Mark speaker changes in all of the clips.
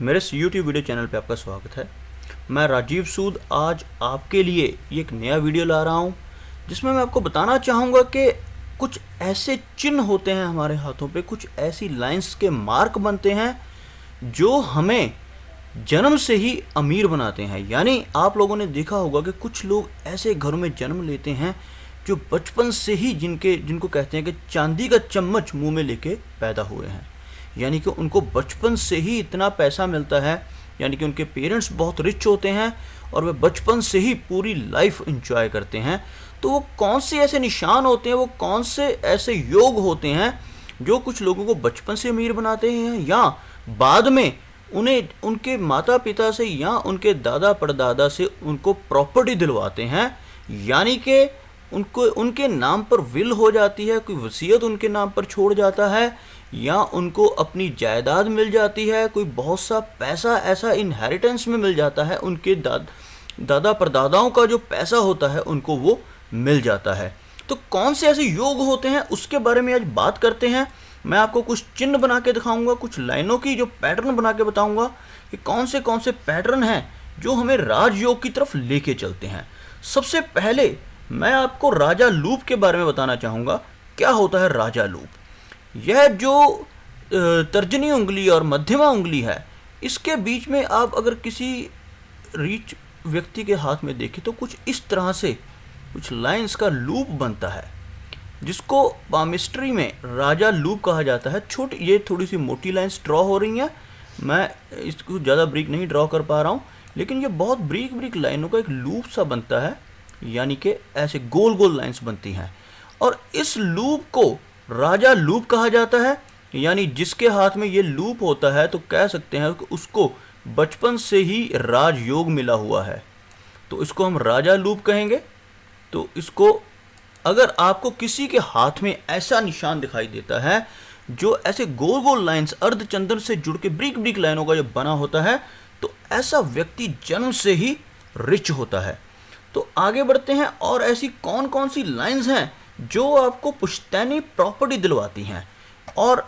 Speaker 1: मेरे इस YouTube video channel पे आपका स्वागत है। मैं राजीव सूद आज आपके लिए एक नया वीडियो ला रहा हूँ जिसमें मैं आपको बताना चाहूँगा कि कुछ ऐसे चिन्ह होते हैं हमारे हाथों पे, कुछ ऐसी लाइंस के मार्क बनते हैं जो हमें जन्म से ही अमीर बनाते हैं। यानी आप लोगों ने देखा होगा कि कुछ लोग ऐसे घरों में जन्म लेते हैं जो बचपन से ही जिनको कहते हैं कि चांदी का चम्मच मुंह में लेके पैदा हुए हैं। यानी कि उनको बचपन से ही इतना पैसा मिलता है, यानी कि उनके पेरेंट्स बहुत रिच होते हैं और वे बचपन से ही पूरी लाइफ एंजॉय करते हैं। तो वो कौन से ऐसे निशान होते हैं, वो कौन से ऐसे योग होते हैं जो कुछ लोगों को बचपन से अमीर बनाते हैं या बाद में उन्हें उनके माता पिता से या उनके दादा परदादा से उनको प्रॉपर्टी दिलवाते हैं। यानी कि उनको उनके नाम पर विल हो जाती है, कोई वसीयत उनके नाम पर छोड़ जाता है या उनको अपनी जायदाद मिल जाती है, कोई बहुत सा पैसा ऐसा इनहेरिटेंस में मिल जाता है, उनके दादा परदादाओं का जो पैसा होता है उनको वो मिल जाता है। तो कौन से ऐसे योग होते हैं उसके बारे में आज बात करते हैं। मैं आपको कुछ चिन्ह बना के दिखाऊंगा, कुछ लाइनों की जो पैटर्न बना के बताऊंगा कि कौन से पैटर्न हैं जो हमें राजयोग की तरफ लेके चलते हैं। सबसे पहले मैं आपको राजा लूप के बारे में बताना चाहूँगा। क्या होता है राजा लूप? यह जो तर्जनी उंगली और मध्यमा उंगली है, इसके बीच में आप अगर किसी रीच व्यक्ति के हाथ में देखें तो कुछ इस तरह से कुछ लाइंस का लूप बनता है जिसको पामिस्ट्री में राजा लूप कहा जाता है। ये थोड़ी सी मोटी लाइंस ड्रॉ हो रही हैं, मैं इसको ज़्यादा ब्रीक नहीं ड्रॉ कर पा रहा हूँ, लेकिन ये बहुत ब्रीक लाइनों का एक लूप सा बनता है। यानी कि ऐसे गोल गोल लाइंस बनती हैं और इस लूप को राजा लूप कहा जाता है। यानी जिसके हाथ में ये लूप होता है तो कह सकते हैं कि उसको बचपन से ही राजयोग मिला हुआ है, तो इसको हम राजा लूप कहेंगे। तो इसको अगर आपको किसी के हाथ में ऐसा निशान दिखाई देता है जो ऐसे गोल गोल लाइंस अर्धचंद्र से जुड़ के ब्रीक लाइनों का जब बना होता है तो ऐसा व्यक्ति जन्म से ही रिच होता है। तो आगे बढ़ते हैं और ऐसी कौन कौन सी लाइंस हैं जो आपको पुश्तैनी प्रॉपर्टी दिलवाती हैं और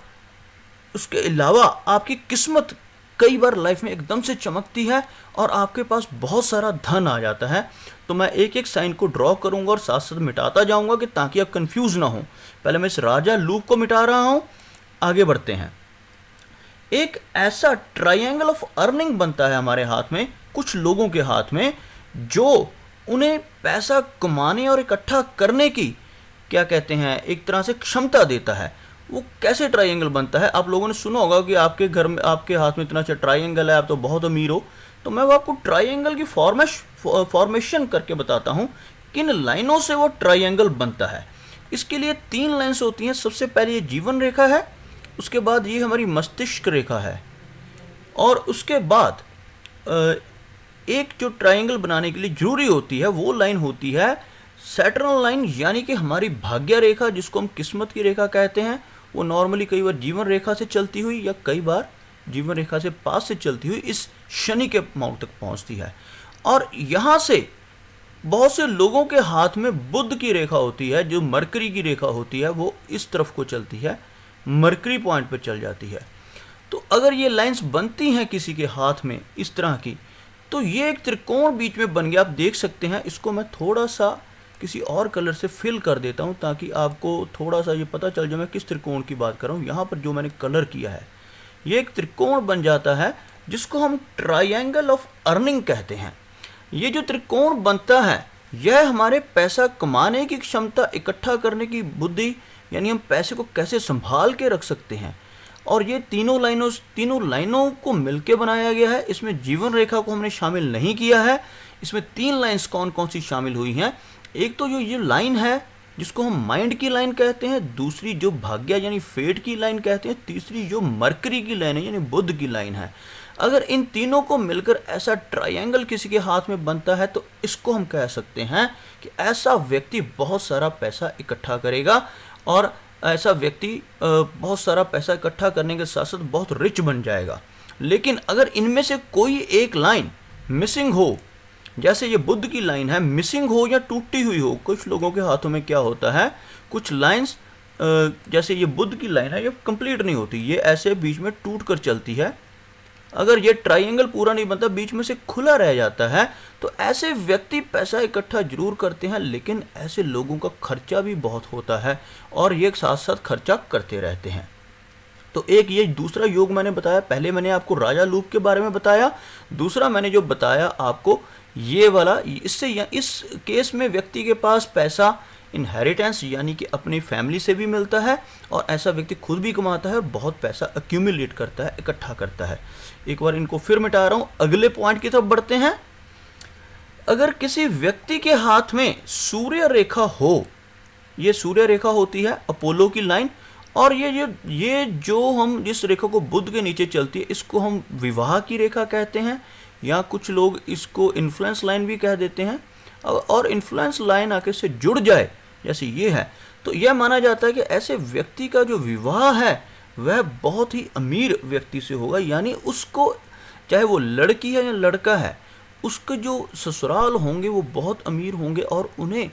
Speaker 1: उसके अलावा आपकी किस्मत कई बार लाइफ में एकदम से चमकती है और आपके पास बहुत सारा धन आ जाता है। तो मैं एक एक साइन को ड्रॉ करूंगा और साथ साथ मिटाता जाऊंगा कि ताकि आप कंफ्यूज ना हो। पहले मैं इस राजा लूप को मिटा रहा हूं। आगे बढ़ते हैं। एक ऐसा ट्रायंगल ऑफ अर्निंग बनता है हमारे हाथ में, कुछ लोगों के हाथ में, जो उन्हें पैसा कमाने और इकट्ठा करने की क्या कहते हैं एक तरह से क्षमता देता है। वो कैसे ट्रायंगल बनता है? आप लोगों ने सुना होगा कि आपके घर में आपके हाथ में इतना अच्छा ट्रायंगल है, आप तो बहुत अमीर हो। तो मैं वो आपको ट्रायंगल की फॉर्मेशन करके बताता हूँ किन लाइनों से वो ट्रायंगल बनता है। इसके लिए 3 लाइन्स होती हैं। सबसे पहले ये जीवन रेखा है, उसके बाद ये हमारी मस्तिष्क रेखा है और उसके बाद एक जो ट्रायंगल बनाने के लिए जरूरी होती है वो लाइन होती है सैटर्नल लाइन, यानी कि हमारी भाग्य रेखा जिसको हम किस्मत की रेखा कहते हैं। वो नॉर्मली कई बार जीवन रेखा से चलती हुई या कई बार जीवन रेखा से पास से चलती हुई इस शनि के मार्ग तक पहुंचती है। और यहाँ से बहुत से लोगों के हाथ में बुध की रेखा होती है, जो मरकरी की रेखा होती है, वो इस तरफ को चलती है, मरकरी पॉइंट पर चल जाती है। तो अगर ये लाइंस बनती हैं किसी के हाथ में इस तरह की, तो ये एक त्रिकोण बीच में बन गया। आप देख सकते हैं, इसको मैं थोड़ा सा किसी और कलर से फिल कर देता हूँ ताकि आपको थोड़ा सा ये पता चल जाए मैं किस त्रिकोण की बात कर रहा हूँ। यहाँ पर जो मैंने कलर किया है ये एक त्रिकोण बन जाता है जिसको हम ट्रायंगल ऑफ अर्निंग कहते हैं। ये जो त्रिकोण बनता है यह हमारे पैसा कमाने की क्षमता, इकट्ठा करने की बुद्धि, यानी हम पैसे को कैसे संभाल के रख सकते हैं। और ये तीनों लाइनों को मिलके बनाया गया है। इसमें जीवन रेखा को हमने शामिल नहीं किया है। इसमें 3 लाइंस कौन कौन सी शामिल हुई हैं? एक तो जो ये लाइन है जिसको हम माइंड की लाइन कहते हैं, दूसरी जो भाग्य यानी फेट की लाइन कहते हैं, तीसरी जो मरकरी की लाइन है यानी बुध की लाइन है। अगर इन तीनों को मिलकर ऐसा ट्रायंगल किसी के हाथ में बनता है तो इसको हम कह सकते हैं कि ऐसा व्यक्ति बहुत सारा पैसा इकट्ठा करेगा और ऐसा व्यक्ति बहुत सारा पैसा इकट्ठा करने के साथ साथ बहुत रिच बन जाएगा। लेकिन अगर इनमें से कोई एक लाइन मिसिंग हो, जैसे ये बुध की लाइन है, मिसिंग हो या टूटी हुई हो, कुछ लोगों के हाथों में क्या होता है, कुछ लाइंस जैसे ये बुध की लाइन है ये कंप्लीट नहीं होती, ये ऐसे बीच में टूट कर चलती है। अगर ये ट्रायंगल पूरा नहीं बनता, बीच में से खुला रह जाता है, तो ऐसे व्यक्ति पैसा इकट्ठा जरूर करते हैं, लेकिन ऐसे लोगों का खर्चा भी बहुत होता है और ये साथ साथ खर्चा करते रहते हैं। तो एक ये दूसरा योग मैंने बताया, पहले मैंने आपको राजा लूप के बारे में बताया, दूसरा मैंने जो बताया आपको ये वाला, इससे इस केस में व्यक्ति के पास पैसा इनहेरिटेंस यानी कि अपनी फैमिली से भी मिलता है और ऐसा व्यक्ति खुद भी कमाता है और बहुत पैसा अक्यूमुलेट करता है, इकट्ठा करता है। एक बार इनको फिर मिटा रहा हूँ, अगले पॉइंट की तरफ बढ़ते हैं। अगर किसी व्यक्ति के हाथ में सूर्य रेखा हो, ये सूर्य रेखा होती है अपोलो की लाइन, और ये जो हम जिस रेखा को बुध के नीचे चलती है इसको हम विवाह की रेखा कहते हैं, या कुछ लोग इसको इन्फ्लुएंस लाइन भी कह देते हैं। और इन्फ्लुएंस लाइन आके से जुड़ जाए जैसे ये है, तो यह माना जाता है कि ऐसे व्यक्ति का जो विवाह है वह बहुत ही अमीर व्यक्ति से होगा, यानी उसको चाहे वो लड़की है या लड़का है, उसके जो ससुराल होंगे वो बहुत अमीर होंगे और उन्हें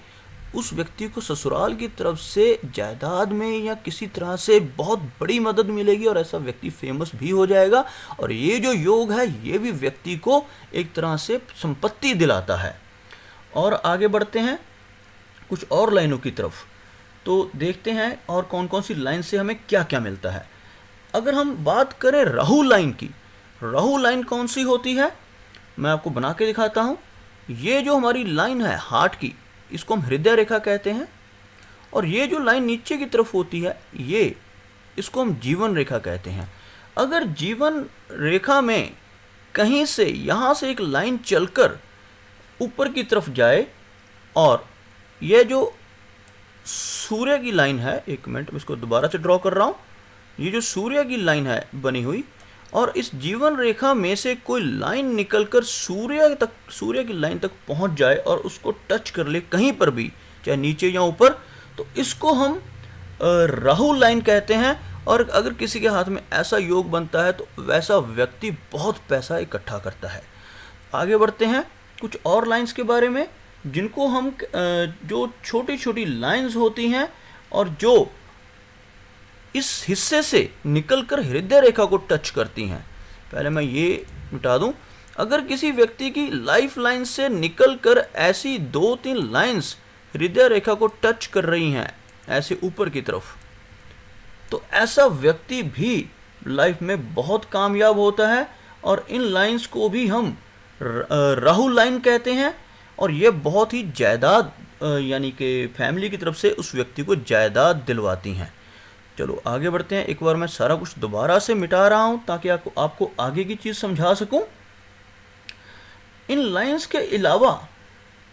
Speaker 1: उस व्यक्ति को ससुराल की तरफ से जायदाद में या किसी तरह से बहुत बड़ी मदद मिलेगी और ऐसा व्यक्ति फेमस भी हो जाएगा। और ये जो योग है ये भी व्यक्ति को एक तरह से संपत्ति दिलाता है। और आगे बढ़ते हैं कुछ और लाइनों की तरफ, तो देखते हैं और कौन कौन सी लाइन से हमें क्या क्या मिलता है। अगर हम बात करें राहु लाइन की, राहु लाइन कौन सी होती है मैं आपको बना के दिखाता हूँ। ये जो हमारी लाइन है हार्ट की, इसको हम हृदय रेखा कहते हैं, और ये जो लाइन नीचे की तरफ होती है ये, इसको हम जीवन रेखा कहते हैं। अगर जीवन रेखा में कहीं से यहाँ से एक लाइन चलकर ऊपर की तरफ जाए और ये जो सूर्य की लाइन है, एक मिनट मैं इसको दोबारा से ड्रॉ कर रहा हूँ, ये जो सूर्य की लाइन है बनी हुई, और इस जीवन रेखा में से कोई लाइन निकलकर सूर्य की लाइन तक पहुंच जाए और उसको टच कर ले कहीं पर भी, चाहे नीचे या ऊपर, तो इसको हम राहु लाइन कहते हैं। और अगर किसी के हाथ में ऐसा योग बनता है तो वैसा व्यक्ति बहुत पैसा इकट्ठा करता है। आगे बढ़ते हैं कुछ और लाइंस के बारे में, जिनको हम जो छोटी छोटी लाइंस होती हैं और जो इस हिस्से से निकलकर हृदय रेखा को टच करती हैं। पहले मैं ये मिटा दूं, अगर किसी व्यक्ति की लाइफ लाइन से निकलकर ऐसी 2-3 लाइंस हृदय रेखा को टच कर रही हैं ऐसे ऊपर की तरफ, तो ऐसा व्यक्ति भी लाइफ में बहुत कामयाब होता है और इन लाइंस को भी हम राहु लाइन कहते हैं। और ये बहुत ही जायदाद यानी कि फैमिली की तरफ से उस व्यक्ति को जायदाद दिलवाती हैं। चलो आगे बढ़ते हैं। एक बार मैं सारा कुछ दोबारा से मिटा रहा हूं ताकि आपको आगे की चीज़ समझा सकूं। इन लाइंस के अलावा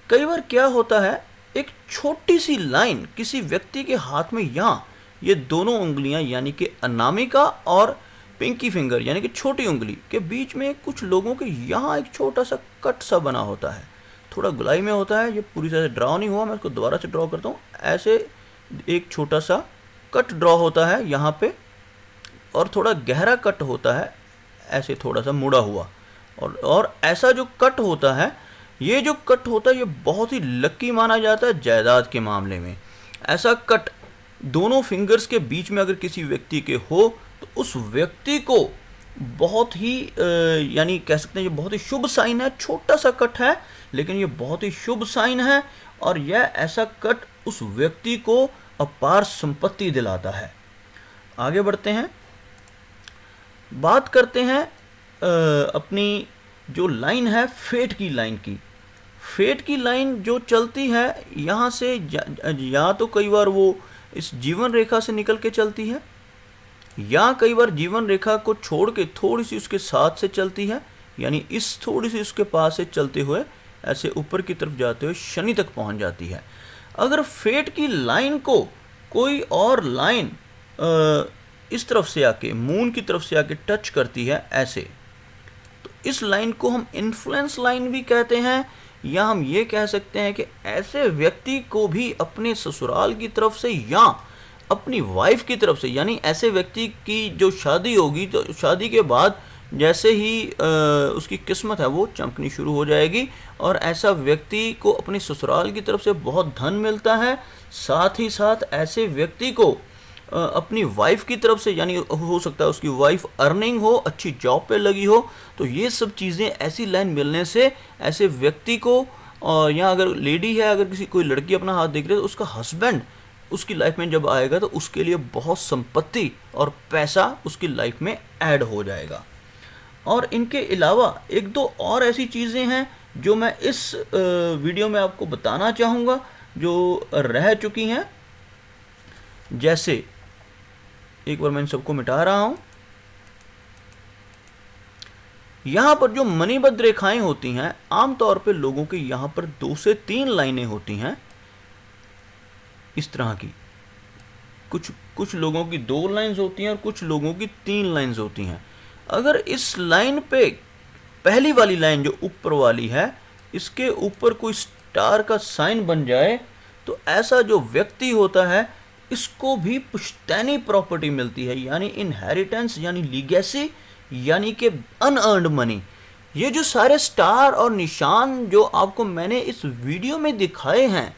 Speaker 1: कई बार क्या होता है, एक छोटी सी लाइन किसी व्यक्ति के हाथ में, यहाँ ये दोनों उंगलियां यानी कि अनामिका और पिंकी फिंगर यानी कि छोटी उंगली के बीच में कुछ लोगों के यहाँ एक छोटा सा कट सा बना होता है, थोड़ा गुलाई में होता है, ये पूरी तरह से ड्रॉ नहीं हुआ, मैं इसको दोबारा से ड्रॉ करता हूँ। ऐसे एक छोटा सा कट ड्रॉ होता है यहाँ पे, और थोड़ा गहरा कट होता है ऐसे थोड़ा सा मुड़ा हुआ, और ऐसा जो कट होता है, ये जो कट होता है ये बहुत ही लकी माना जाता है जायदाद के मामले में। ऐसा कट दोनों फिंगर्स के बीच में अगर किसी व्यक्ति के हो तो उस व्यक्ति को बहुत ही यानी कह सकते हैं ये बहुत ही शुभ साइन है। छोटा सा कट है लेकिन ये बहुत ही शुभ साइन है, और यह ऐसा कट उस व्यक्ति को अपार संपत्ति दिलाता है। आगे बढ़ते हैं, बात करते हैं अपनी जो लाइन है फेट की लाइन की। फेट की लाइन जो चलती है यहाँ से या तो कई बार वो इस जीवन रेखा से निकल के चलती है, या कई बार जीवन रेखा को छोड़ के थोड़ी सी उसके साथ से चलती है, यानी इस थोड़ी सी उसके पास से चलते हुए ऐसे ऊपर की तरफ जाते हुए शनि तक पहुंच जाती है। अगर फेट की लाइन को कोई और लाइन इस तरफ से आके मून की तरफ से आके टच करती है ऐसे, तो इस लाइन को हम इन्फ्लुएंस लाइन भी कहते हैं, या हम ये कह सकते हैं कि ऐसे व्यक्ति को भी अपने ससुराल की तरफ से या अपनी वाइफ की तरफ से, यानी ऐसे व्यक्ति की जो शादी होगी तो शादी के बाद जैसे ही उसकी किस्मत है वो चमकनी शुरू हो जाएगी, और ऐसा व्यक्ति को अपनी ससुराल की तरफ से बहुत धन मिलता है। साथ ही साथ ऐसे व्यक्ति को अपनी वाइफ की तरफ से, यानी हो सकता है उसकी वाइफ अर्निंग हो, अच्छी जॉब पे लगी हो, तो ये सब चीज़ें ऐसी लाइन मिलने से ऐसे व्यक्ति को, या अगर लेडी है, अगर किसी कोई लड़की अपना हाथ देख रही है तो उसका हस्बैंड उसकी लाइफ में जब आएगा तो उसके लिए बहुत संपत्ति और पैसा उसकी लाइफ में ऐड हो जाएगा। और इनके अलावा एक दो और ऐसी चीज़ें हैं जो मैं इस वीडियो में आपको बताना चाहूँगा जो रह चुकी हैं। जैसे एक बार मैं इन सबको मिटा रहा हूँ। यहाँ पर जो मणिबद्ध रेखाएं होती हैं, आमतौर पे लोगों के यहाँ पर 2 से 3 लाइनें होती हैं इस तरह की। कुछ लोगों की 2 लाइन्स होती हैं और कुछ लोगों की 3 लाइन्स होती हैं। अगर इस लाइन पे पहली वाली लाइन जो ऊपर वाली है, इसके ऊपर कोई स्टार का साइन बन जाए तो ऐसा जो व्यक्ति होता है इसको भी पुश्तैनी प्रॉपर्टी मिलती है, यानी इनहेरिटेंस, यानी लीगेसी, यानी कि अनअर्न्ड मनी। ये जो सारे स्टार और निशान जो आपको मैंने इस वीडियो में दिखाए हैं,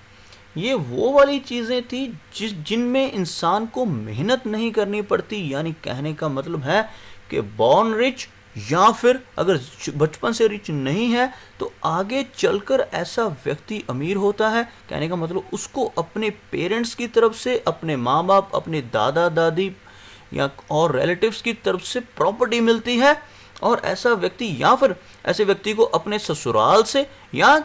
Speaker 1: ये वो वाली चीज़ें थी जिनमें इंसान को मेहनत नहीं करनी पड़ती। यानी कहने का मतलब है कि बॉर्न रिच, या फिर अगर बचपन से रिच नहीं है तो आगे चलकर ऐसा व्यक्ति अमीर होता है। कहने का मतलब उसको अपने पेरेंट्स की तरफ से, अपने माँ बाप, अपने दादा दादी या और रिलेटिव्स की तरफ से प्रॉपर्टी मिलती है। और ऐसा व्यक्ति, या फिर ऐसे व्यक्ति को अपने ससुराल से, या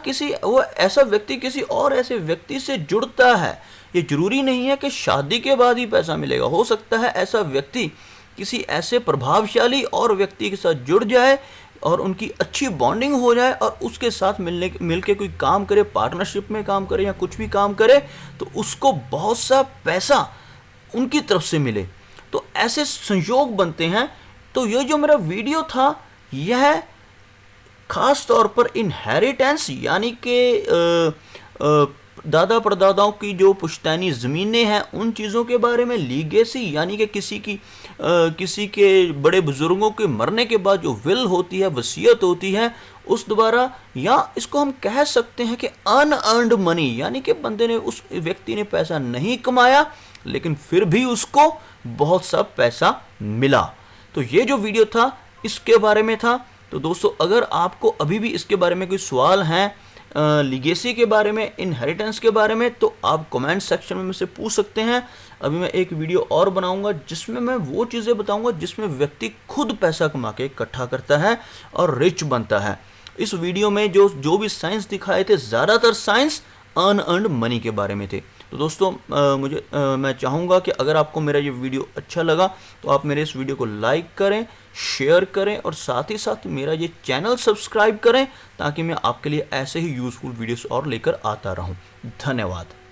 Speaker 1: ऐसा व्यक्ति किसी और ऐसे व्यक्ति से जुड़ता है। ये जरूरी नहीं है कि शादी के बाद ही पैसा मिलेगा। हो सकता है ऐसा व्यक्ति किसी ऐसे प्रभावशाली और व्यक्ति के साथ जुड़ जाए और उनकी अच्छी बॉन्डिंग हो जाए और उसके साथ मिलके कोई काम करे, पार्टनरशिप में काम करे या कुछ भी काम करे, तो उसको बहुत सा पैसा उनकी तरफ से मिले। तो ऐसे संयोग बनते हैं। तो ये जो मेरा वीडियो था यह खास तौर पर इनहेरिटेंस, यानी कि दादा परदादाओं की जो पुश्तैनी ज़मीनें हैं उन चीज़ों के बारे में, लीगेसी यानी कि किसी के बड़े बुज़ुर्गों के मरने के बाद जो विल होती है, वसीयत होती है, उस द्वारा, या इसको हम कह सकते हैं कि अनअर्न्ड मनी, यानी कि बंदे ने, उस व्यक्ति ने पैसा नहीं कमाया लेकिन फिर भी उसको बहुत सा पैसा मिला। तो ये जो वीडियो था इसके बारे में था। तो दोस्तों, अगर आपको अभी भी इसके बारे में कोई सवाल हैं, लीगेसी के बारे में, इनहेरिटेंस के बारे में, तो आप कमेंट सेक्शन में मुझसे पूछ सकते हैं। अभी मैं एक वीडियो और बनाऊंगा जिसमें मैं वो चीज़ें बताऊंगा जिसमें व्यक्ति खुद पैसा कमा के इकट्ठा करता है और रिच बनता है। इस वीडियो में जो भी साइंस दिखाए थे, ज़्यादातर साइंस अनअर्न्ड मनी के बारे में थे। तो दोस्तों, मैं चाहूँगा कि अगर आपको मेरा ये वीडियो अच्छा लगा तो आप मेरे इस वीडियो को लाइक करें, शेयर करें और साथ ही साथ मेरा ये चैनल सब्सक्राइब करें ताकि मैं आपके लिए ऐसे ही यूज़फुल वीडियोस और लेकर आता रहूं। धन्यवाद।